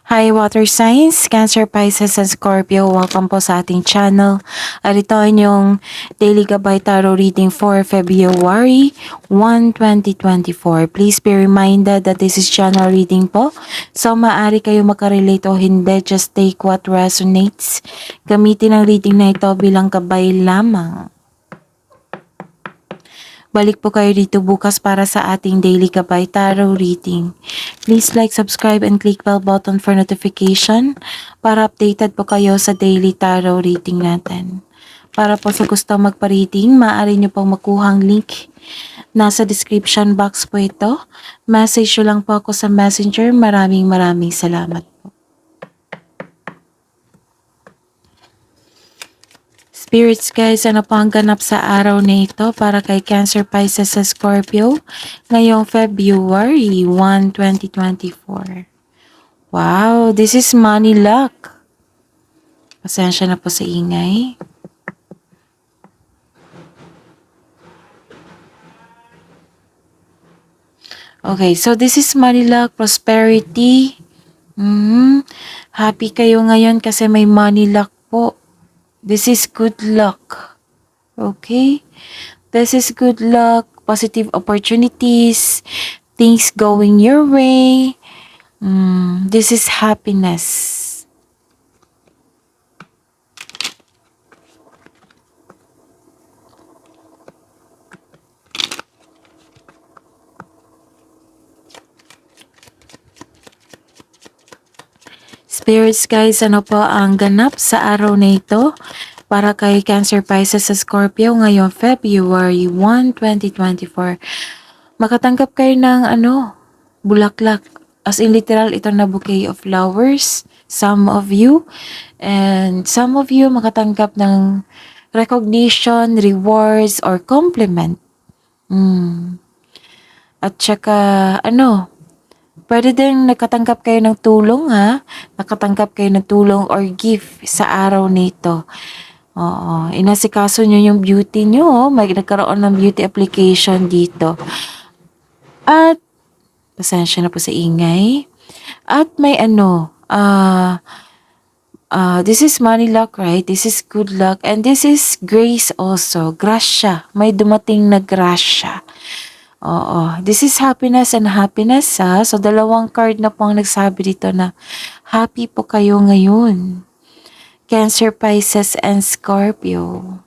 Hi Water Signs, Cancer, Pisces, and Scorpio. Welcome po sa ating channel. At ito ay inyong Daily Gabay Tarot Reading for February 1, 2024. Please be reminded that this is channel reading po. So maaari kayo makarelate o hindi. Just take what resonates. Gamitin ang reading na ito bilang gabay lamang. Balik po kayo dito bukas para sa ating Daily Gabay Tarot Reading. Please like, subscribe, and click bell button for notification para updated po kayo sa Daily Tarot Reading natin. Para po sa gusto magpa-reading, maaari nyo pong makuhang link. Nasa description box po ito. Message nyo lang po ako sa Messenger. Maraming salamat po. Spirits guys, ano po ang ganap sa araw na ito para kay Cancer, Pisces, sa Scorpio ngayong February 1, 2024? Wow, this is money luck. Pasensya na po sa ingay. Okay, so this is money luck, prosperity. Happy kayo ngayon kasi may money luck po. This is good luck. Okay? This is good luck, positive opportunities, things going your way. This is happiness. Spirits guys, ano po ang ganap sa araw na ito para kay Cancer, Pisces, sa Scorpio ngayong February 1, 2024? Makatanggap kayo ng bulaklak. As in literal, ito na bouquet of flowers. Some of you. And some of you makatanggap ng recognition, rewards, or compliment. At saka, pwede din nakatanggap kayo ng tulong ha. Nakatanggap kayo ng tulong or gift sa araw nito. Oo, inasikaso nyo yung beauty nyo. May nagkaroon ng beauty application dito. At, pasensya na po sa ingay. At may this is money luck, right? This is good luck. And this is grace also. Grasya. May dumating na grasya. Oo. This is happiness and happiness ha. So, dalawang card na po ang nagsabi dito na happy po kayo ngayon. Cancer, Pisces, and Scorpio.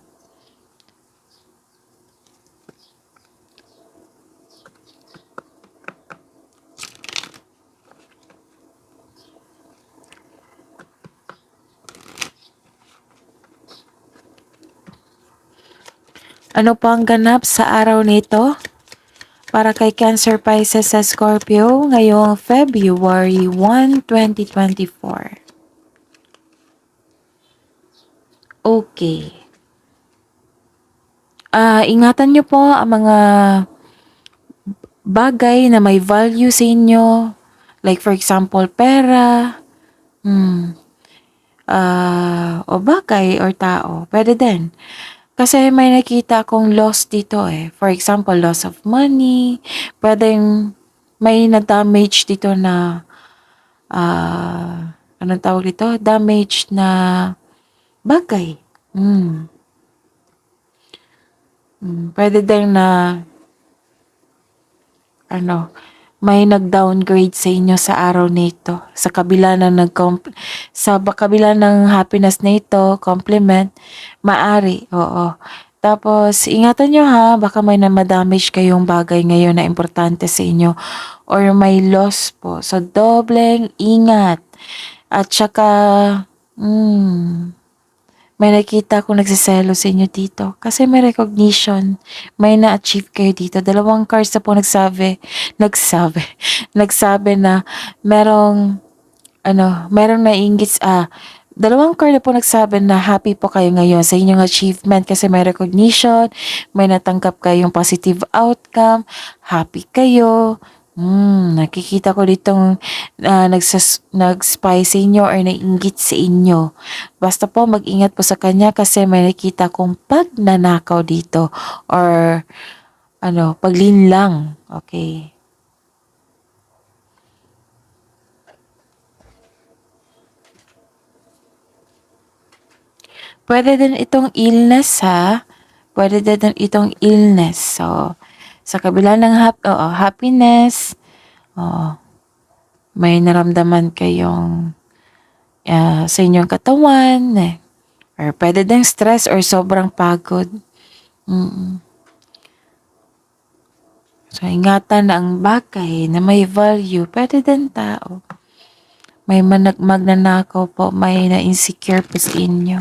Ano po ang ganap sa araw nito? Para kay Cancer, Pisces, sa Scorpio ngayong February 1, 2024. Okay. Ingatan nyo po ang mga bagay na may value sa inyo. Like for example, pera. O bagay or tao. Pwede din. Kasi may nakita akong loss dito eh. For example, loss of money. Pwedeng may na-damage dito na anong tawag dito? Damage na bagay. Pwede din na may nag-downgrade sa inyo sa araw nito. Sa kabila ng happiness nito, compliment, maari, oo. Tapos, ingatan nyo ha, baka may na-damage kayong bagay ngayon na importante sa inyo or may loss po. So, dobleng ingat. At saka, may nakita akong nagsiselo sa inyo dito. Kasi may recognition. May na-achieve kayo dito. Dalawang cards na po nagsabi na merong nainggit, dalawang card na po nagsabi na happy po kayo ngayon sa inyong achievement kasi may recognition, may natanggap kayong positive outcome, happy kayo. Nakikita ko ditong nag-spy sa inyo or nainggit sa inyo. Basta po mag-ingat po sa kanya kasi may nakita kong pagnanakaw dito or paglinlang. Okay. Puwede din itong illness, ha. Puwede din itong illness. So, sa kabila ng happiness, oo, may naramdaman kayong, sa inyong katawan, or puwede ding stress or sobrang pagod. So, ingatan na ang bagay na may value, puwede din tao. May magnanakaw po, may na-insecure po sa inyo.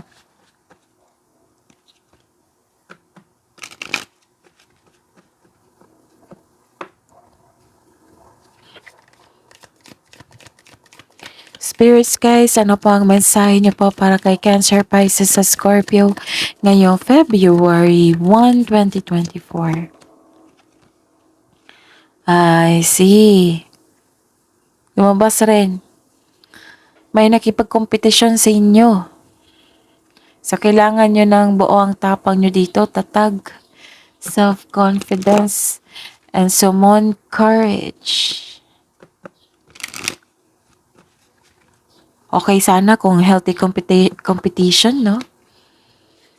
Spirits guys, ano po ang mensahe niyo po para kay Cancer, Pisces sa Scorpio ngayong February 1, 2024? I see. Lumabas rin. May nakipagkompetisyon sa inyo. So, kailangan nyo ng buo ang tapang nyo dito, tatag, self-confidence, and summon courage. Okay sana kung healthy competition, no?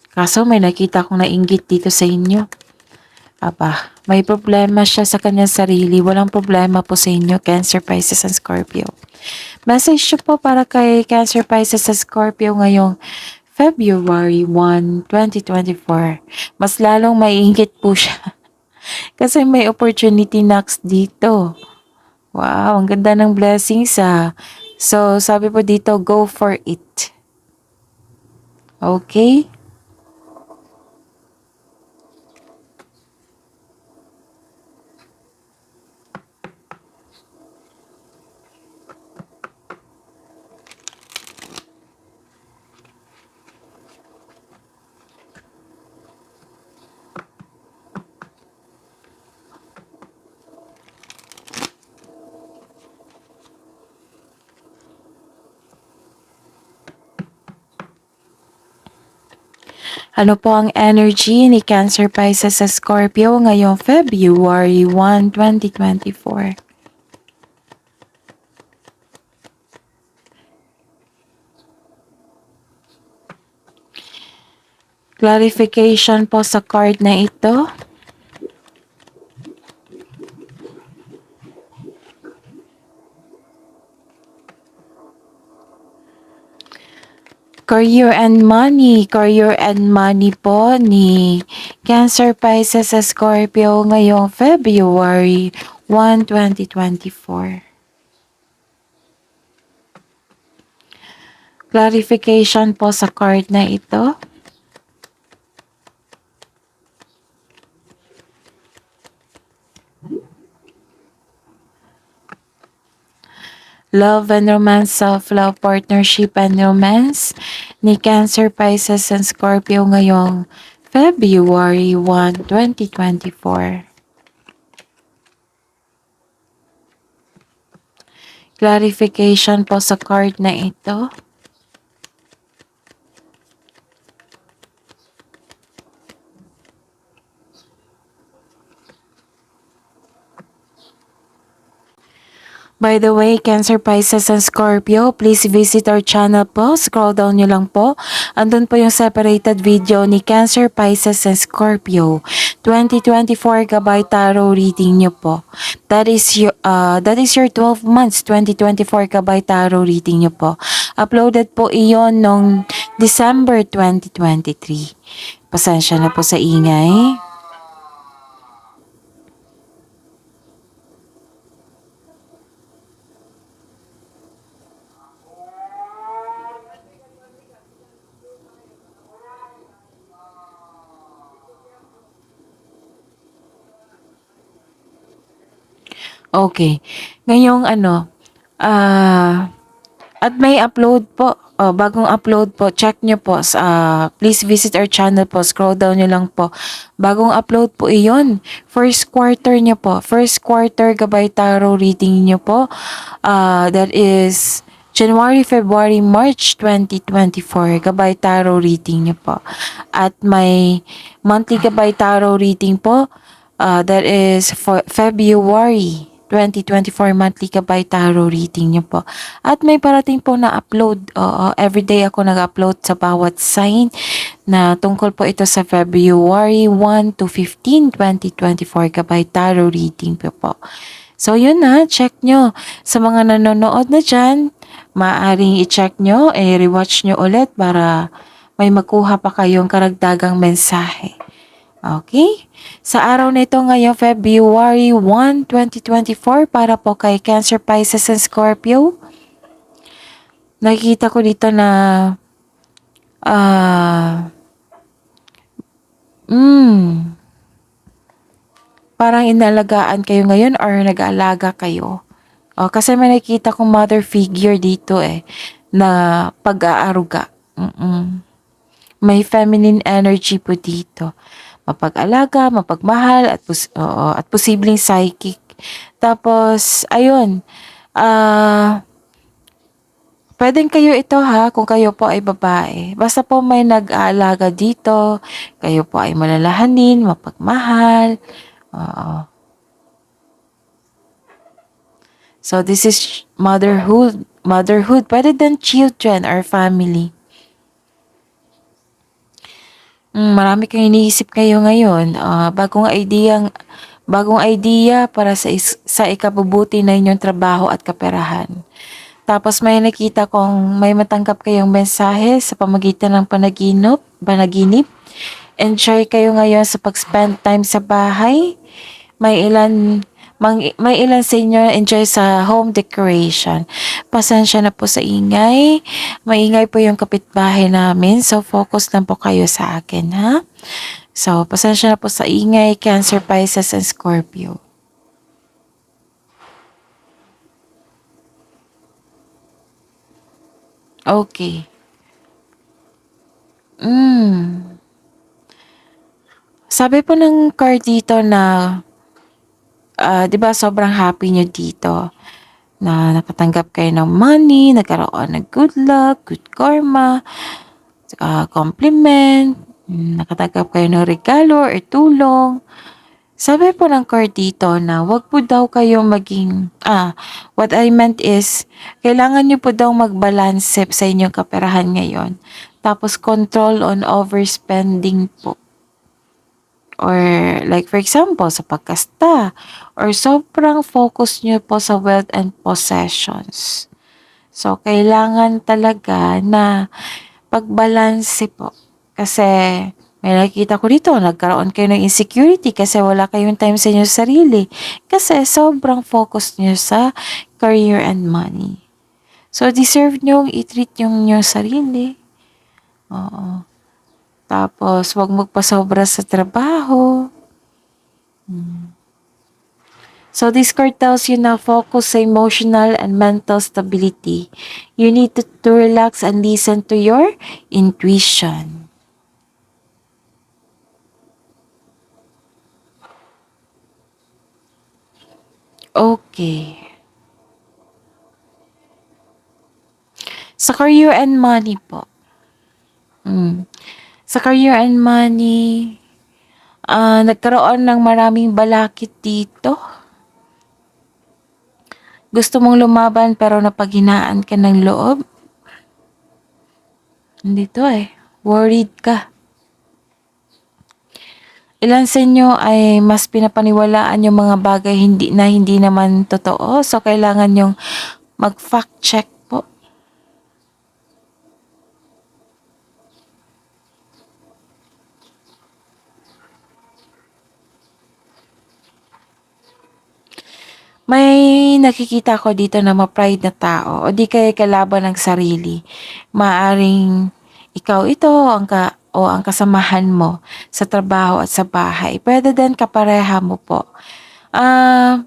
Kaso may nakita kong nainggit dito sa inyo. Aba, may problema siya sa kanyang sarili. Walang problema po sa inyo, Cancer, Pisces, and Scorpio. Message siya po para kay Cancer, Pisces, and Scorpio ngayong February 1, 2024. Mas lalong maiinggit po siya. Kasi may opportunity knocks dito. Wow, ang ganda ng blessings ah. So, sabi po dito, go for it. Okay? Ano po ang energy ni Cancer, Pisces sa Scorpio ngayong February 1, 2024? Clarification po sa card na ito. Career and money po ni Cancer, Pisces sa Scorpio ngayong February 1, 2024. Clarification po sa card na ito. Love and romance, self-love, partnership and romance ni Cancer, Pisces, and Scorpio ngayong February 1, 2024. Clarification po sa card na ito. By the way, Cancer, Pisces, and Scorpio, please visit our channel po. Scroll down nyo lang po. Andun po yung separated video ni Cancer, Pisces, and Scorpio. 2024 Gabay Tarot reading nyo po. That is your 12 months 2024 Gabay Tarot reading nyo po. Uploaded po iyon noong December 2023. Pasensya na po sa ingay. Okay. Ngayong at may upload po, bagong upload po, check nyo po, please visit our channel po, scroll down nyo lang po. Bagong upload po iyon, first quarter nyo po, first quarter Gabay Tarot reading nyo po, that is January, February, March 2024, Gabay Tarot reading nyo po. At may monthly Gabay Tarot reading po, that is for February 2024 monthly Gabay Tarot reading niyo po. At may parating po na upload. Oo, everyday ako nag-upload sa bawat sign na tungkol po ito sa February 1 to 15, 2024 Gabay Tarot reading po. So yun na, check nyo. Sa mga nanonood na dyan, maaaring i-check nyo, rewatch nyo ulit para may makuha pa kayong karagdagang mensahe. Okay? Sa araw na ito ngayong February 1, 2024 para po kay Cancer, Pisces, and Scorpio. Nakikita ko dito na parang inalagaan kayo ngayon or nag-aalaga kayo. Kasi may nakikita kong mother figure dito na pag-aaruga. May feminine energy po dito. Mapag-alaga, mapagmahal, at posibleng psychic. Tapos, ayun, pwedeng kayo ito kung kayo po ay babae. Basta po may nag-aalaga dito, kayo po ay malalahanin, mapagmahal. So, this is motherhood. Motherhood, pwede din children or family. Marami kang iniisip kayo ngayon. Bagong idea para sa ikabubuti na inyong trabaho at kaperahan. Tapos may nakita kong may matanggap kayong mensahe sa pamagitan ng panaginip. Enjoy kayo ngayon sa pag-spend time sa bahay. May ilan sa inyo enjoy sa home decoration. Pasensya na po sa ingay. Maingay po yung kapitbahay namin. So, focus lang po kayo sa akin, ha? So, pasensya na po sa ingay, Cancer, Pisces, and Scorpio. Okay. Sabi po ng card dito na, 'di ba sobrang happy nyo dito na nakatanggap kayo ng money, nagkaroon ng good luck, good karma, compliment, nakatanggap kayo ng regalo or tulong. Sabi po ng card dito na wag po daw kayo what I meant is, kailangan nyo po daw magbalance sa inyong kaperahan ngayon. Tapos control on overspending po. Or like for example, sa pagkasta. Or sobrang focus nyo po sa wealth and possessions. So, kailangan talaga na pagbalanse po. Kasi may nakikita ko dito, nagkaroon kayo ng insecurity kasi wala kayong time sa inyong sarili. Kasi sobrang focus nyo sa career and money. So, deserve nyo i-treat yung inyong sarili. Oo. Tapos, wag magpasobra sa trabaho. So, this card tells you na focus sa emotional and mental stability. You need to relax and listen to your intuition. Okay. Sa career and money po. Sa career and money, nagkaroon ng maraming balakid dito. Gusto mong lumaban pero napaghinaan ka ng loob. Dito worried ka. Ilan sa inyo ay mas pinapaniwalaan yung mga bagay hindi naman totoo. So, kailangan yung mag-fact check po. May nakikita ko dito na ma-pride na tao o di kaya kalaban ng sarili. Maaring ikaw ito ang kasamahan mo sa trabaho at sa bahay. Pwede din kapareha mo po.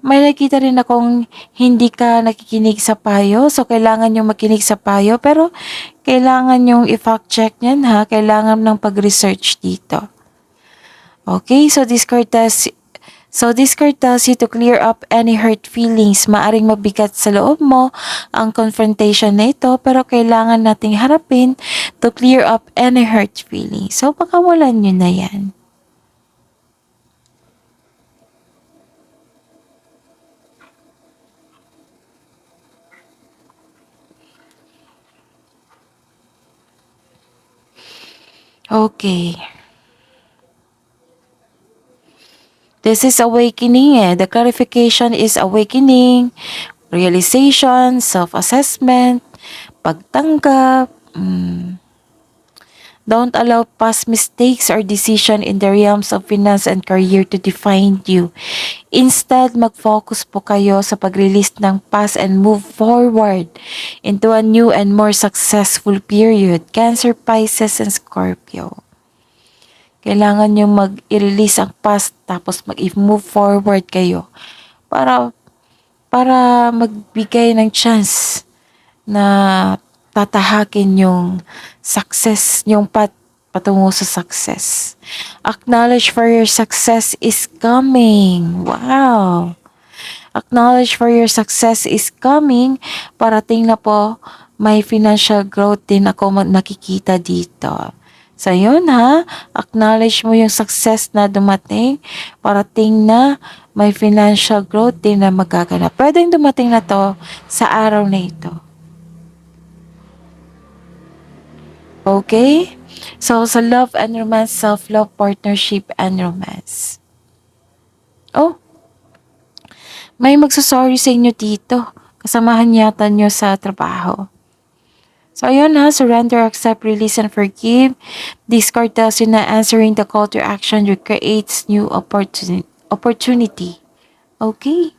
May nakita rin akong hindi ka nakikinig sa payo. So, kailangan yung makinig sa payo. Pero, kailangan yung i-fact check niyan Kailangan ng pag-research dito. Okay, so this card tells you to clear up any hurt feelings. Maaring mabigat sa loob mo ang confrontation na ito, pero kailangan nating harapin to clear up any hurt feelings. So, pakawalan nyo na yan. Okay. This is awakening eh. The clarification is awakening, realization, self-assessment, pagtanggap. Don't allow past mistakes or decision in the realms of finance and career to define you. Instead, mag-focus po kayo sa pag-release ng past and move forward into a new and more successful period. Cancer, Pisces, and Scorpio. Kailangan nyo mag-release ang past tapos mag-move forward kayo para para magbigay ng chance na tatahakin yung success, yung patungo sa success. Acknowledge for your success is coming. Wow! Acknowledge for your success is coming. Parating na po, may financial growth din ako nakikita dito. So, yun ha. Acknowledge mo yung success na dumating. Parating na may financial growth din na magaganap. Pwedeng dumating na to sa araw na ito. Okay? So, sa love and romance, self-love, partnership, and romance. Oh, may magsasorry sa inyo dito. Kasamahan yata nyo sa trabaho. So, ayun ha, surrender, accept, release, and forgive. This card tells you na answering the call to action creates new opportunity. Okay?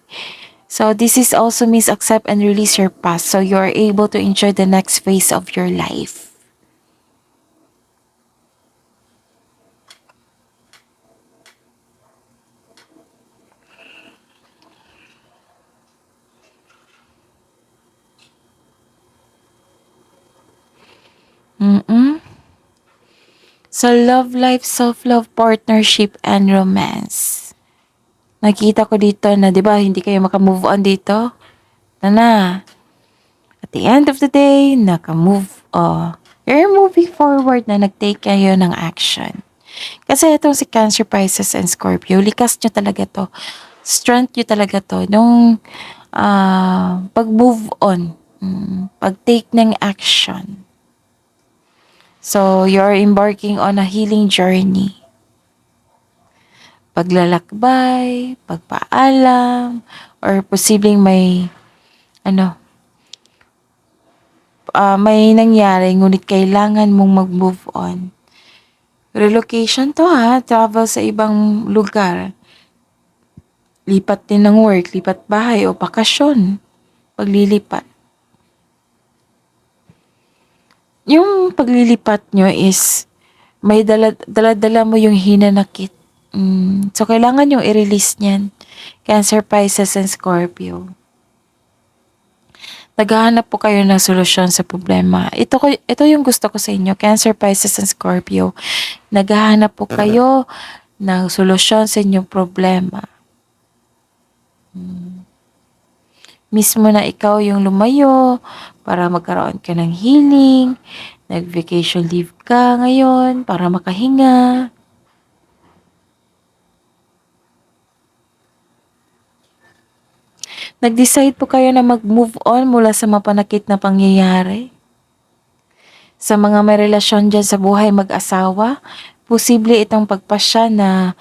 So, this is also means accept and release your past so you are able to enjoy the next phase of your life. So, love life, self-love, partnership, and romance. Nakita ko dito na, di ba, hindi kayo makamove on dito. Na. At the end of the day, naka-move on. You're moving forward na nag-take kayo ng action. Kasi itong si Cancer, Pisces, and Scorpio, likas nyo talaga to. Strength nyo talaga to. Nung pag-move on, pag-take ng action. So, you're embarking on a healing journey. Paglalakbay, pagpaalam, or posibleng may may nangyari ngunit kailangan mong mag-move on. Relocation to ha, travel sa ibang lugar. Lipat din ng work, lipat bahay o bakasyon. Paglilipat. Yung paglilipat nyo is may dala mo yung hinanakit. So, kailangan yung i-release niyan. Cancer, Pisces, and Scorpio. Naghahanap po kayo ng solusyon sa problema. Ito yung gusto ko sa inyo, Cancer, Pisces, and Scorpio. Naghahanap po kayo ng solusyon sa inyong problema. Mismo na ikaw yung lumayo para magkaroon ka ng healing. Nag-vacation leave ka ngayon para makahinga. Nag-decide po kayo na mag-move on mula sa mapanakit na pangyayari. Sa mga may relasyon dyan sa buhay mag-asawa, posible itong pagpasya na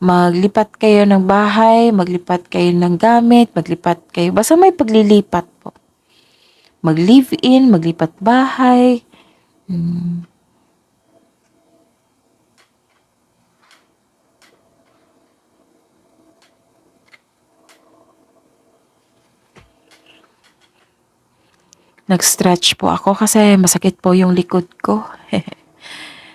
maglipat kayo ng bahay, maglipat kayo ng gamit, maglipat kayo. Basta may paglilipat po. Mag-live-in, maglipat bahay. Nag-stretch po ako kasi masakit po yung likod ko.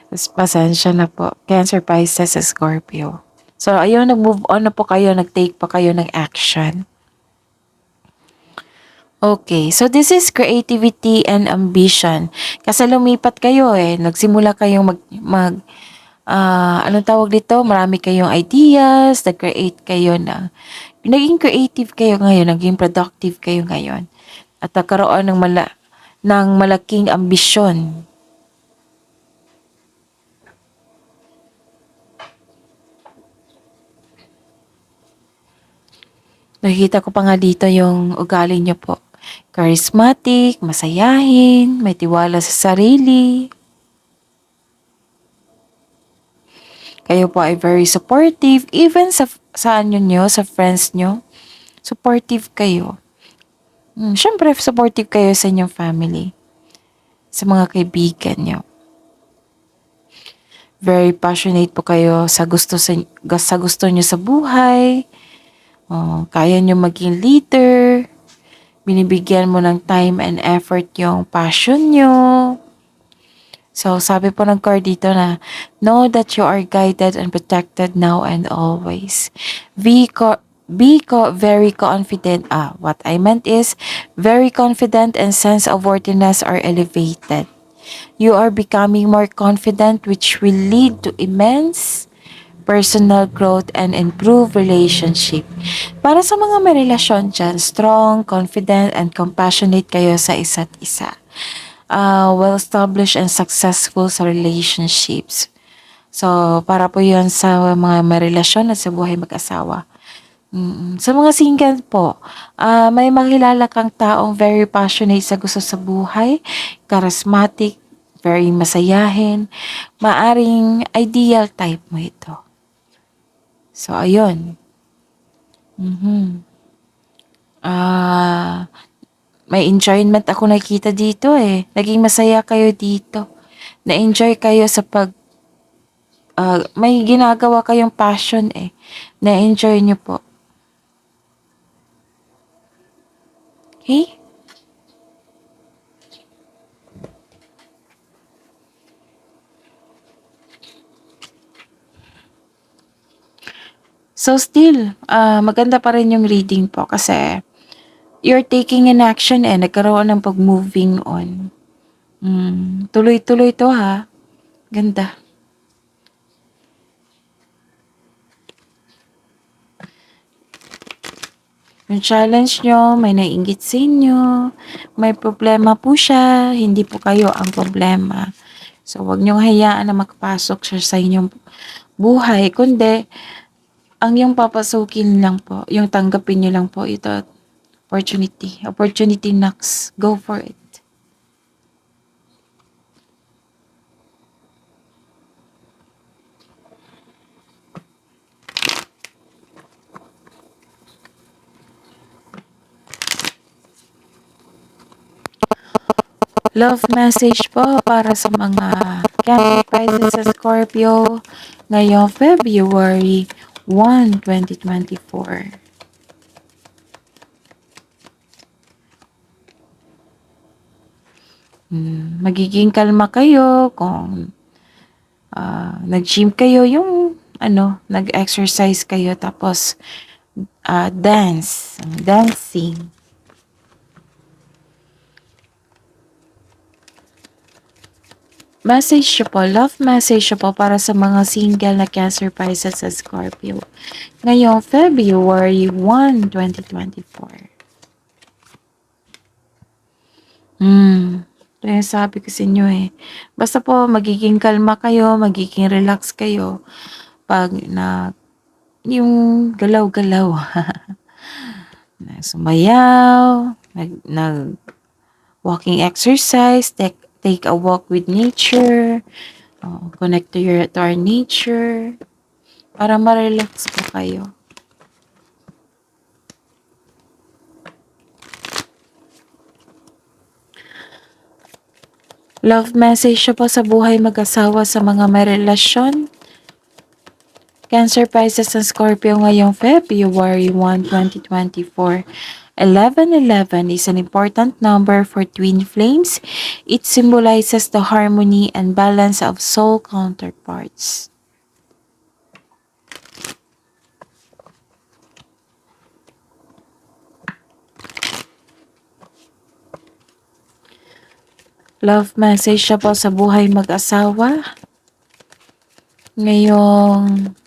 Pasensya na po. Cancer, Pisces, Scorpio. So, ayun, nag-move on na po kayo, nag-take pa kayo ng action. Okay, so this is creativity and ambition. Kasi lumipat kayo nagsimula kayong anong tawag dito? Marami kayong ideas, nag-create kayo naging creative kayo ngayon, naging productive kayo ngayon. At nagkaroon ng malaking ambisyon. Nakikita ko pa nga dito yung ugali niyo po. Charismatic, masayahin, may tiwala sa sarili. Kayo po ay very supportive, even sa ano nyo, sa friends nyo. Supportive kayo. Syempre, supportive kayo sa inyong family, sa mga kaibigan nyo. Very passionate po kayo sa gusto nyo sa buhay. Kaya nyo maging leader. Binibigyan mo ng time and effort yung passion nyo. So, sabi po ng card dito na, know that you are guided and protected now and always. Very confident. What I meant is, very confident and sense of worthiness are elevated. You are becoming more confident, which will lead to immense personal growth and improve relationship. Para sa mga may relasyon dyan, strong, confident, and compassionate kayo sa isa't isa. Well-established and successful sa relationships. So, para po yun sa mga may relasyon at sa buhay mag-asawa. Sa mga single po, may makilala kang taong very passionate sa gusto sa buhay, charismatic, very masayahin, maaring ideal type mo ito. So, ayun. Ah, may enjoyment ako nakita dito eh. Naging masaya kayo dito. Na-enjoy kayo sa may ginagawa kayong passion eh. Na-enjoy nyo po. Okay? So still, maganda pa rin yung reading po kasi you're taking an action eh. Nagkaroon ng pag-moving on. Tuloy-tuloy to ha. Ganda. Yung challenge nyo, may naiinggit sa inyo, may problema po siya, hindi po kayo ang problema. So, wag nyong hayaan na makapasok siya sa inyong buhay, kundi ang yung papasukin lang po, yung tanggapin nyo lang po ito, opportunity. Opportunity knocks. Go for it. Love message po para sa mga Cancer Pisces sa Scorpio ngayong February 1, 2024. Magiging kalma kayo kung nag-gym kayo, yung nag-exercise kayo tapos dancing. Message siya po, love message siya po para sa mga single na Cancer Pisces sa Scorpio ngayong February 1, 2024. Ito yung sabi ko sa inyo eh. Basta po, magiging kalma kayo, magiging relax kayo pag yung galaw-galaw. Sumayaw, walking exercise, take a walk with nature, connect to our nature, para ma-relax po kayo. Love message siya po sa buhay mag-asawa sa mga may relasyon. Cancer Pisces and Scorpio ngayong February 1, 2024. 1111 is an important number for twin flames. It symbolizes the harmony and balance of soul counterparts. Love message siya po sa buhay mag-asawa ngayong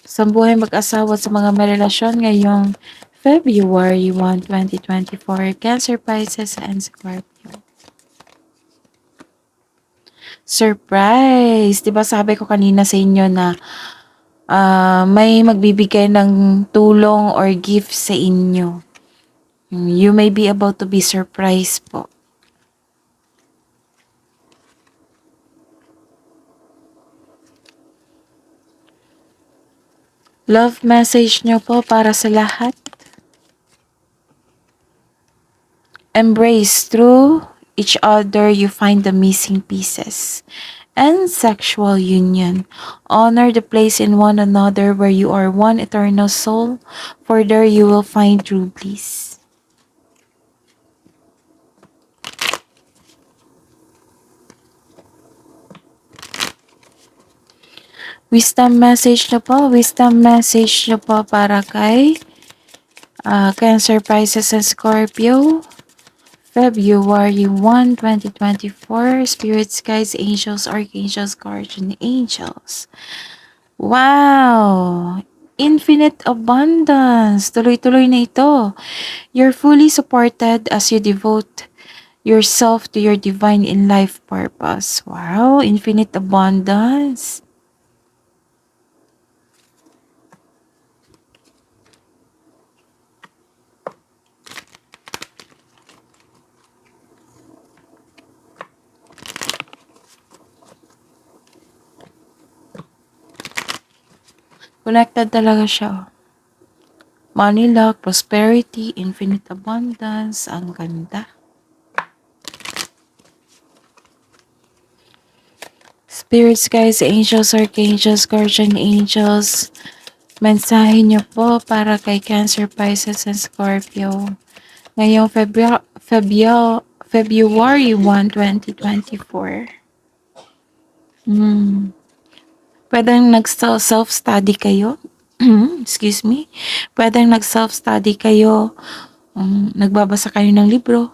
sa buhay mag-asawa sa mga may relasyon ngayong February 1, 2024. Cancer, Pisces, and Scorpio. Surprise! Diba sabi ko kanina sa inyo na may magbibigay ng tulong or gift sa inyo. You may be about to be surprised po. Love message nyo po para sa lahat. Embrace through each other you find the missing pieces. And sexual union. Honor the place in one another where you are one eternal soul, for there you will find true bliss. Wisdom message na po para kay Cancer, Pisces, and Scorpio. February 1, 2024, Spirits, Guides, Angels, Archangels, Guardian Angels. Wow! Infinite abundance. Tuloy-tuloy na ito. You're fully supported as you devote yourself to your divine in life purpose. Wow! Infinite abundance. Connected talaga siya. Money, luck, prosperity, infinite abundance. Ang ganda. Spirits, guys, angels, archangels, guardian angels. Mensahe niyo po para kay Cancer, Pisces, and Scorpio. Ngayong February 1, 2024. Pwedeng nag-self-study kayo. Excuse me. Pwedeng nag-self-study kayo. Nagbabasa kayo ng libro.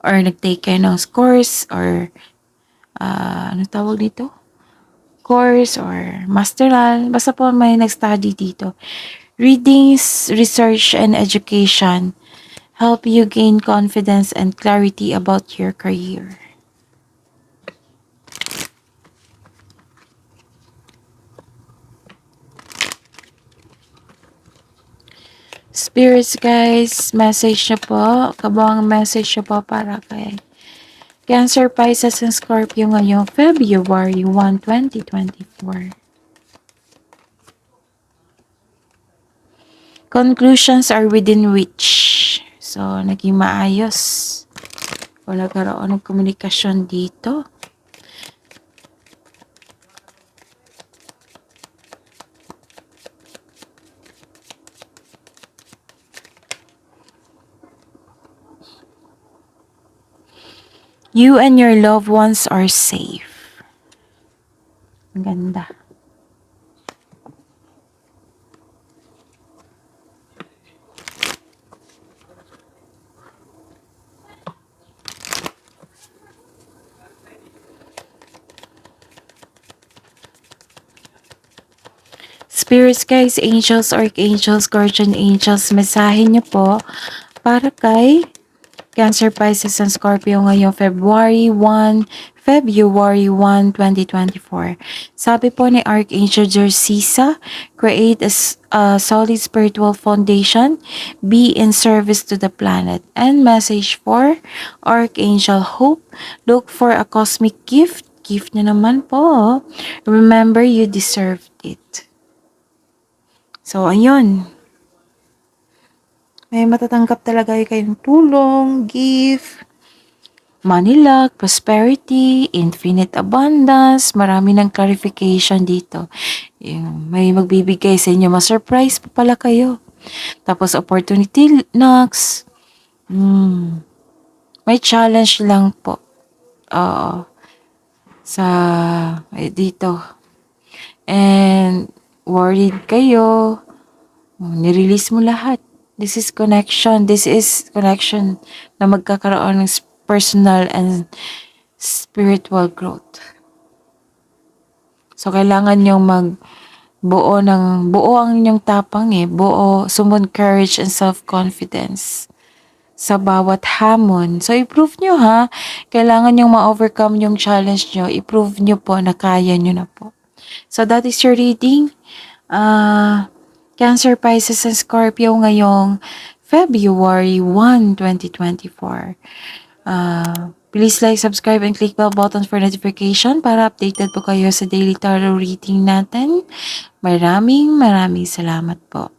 Or nag-take kayo ng course. Or, ano tawag dito? Course or masteral. Basta po may nag-study dito. Readings, research, and education help you gain confidence and clarity about your career. Spirits, guys, message na po. Kabang message na po para kay Cancer, Pisces, and Scorpio ngayong February 1, 2024. Conclusions are within reach. So, naging maayos. O nagkaroon ng komunikasyon dito. You and your loved ones are safe. Ang ganda. Spirits, guys, angels, archangels, guardian angels, mensahe niyo po para kay Cancer, Pisces, and Scorpio ngayong February 1, 2024. Sabi po ni Archangel Jercisa, create a solid spiritual foundation, be in service to the planet. And message for Archangel Hope, look for a cosmic gift. Gift na naman po. Remember, you deserved it. So, ayun. May matatanggap talaga kayong tulong, gift, money, luck, prosperity, infinite abundance. Marami ng clarification dito. May magbibigay sa inyo, ma-surprise pa pala kayo. Tapos opportunity knocks. May challenge lang po. Dito. And worried kayo. Nirelease mo lahat. This is connection na magkakaroon ng personal and spiritual growth. So, kailangan nyong buo ang inyong tapang buo, courage and self-confidence sa bawat hamon. So, i-prove nyo ha. Kailangan nyong ma-overcome yung challenge nyo. I-prove nyo po na kaya nyo na po. So, that is your reading. Cancer, Pisces, and Scorpio ngayong February 1, 2024. Please like, subscribe, and click bell button for notification para updated po kayo sa daily tarot reading natin. Maraming salamat po.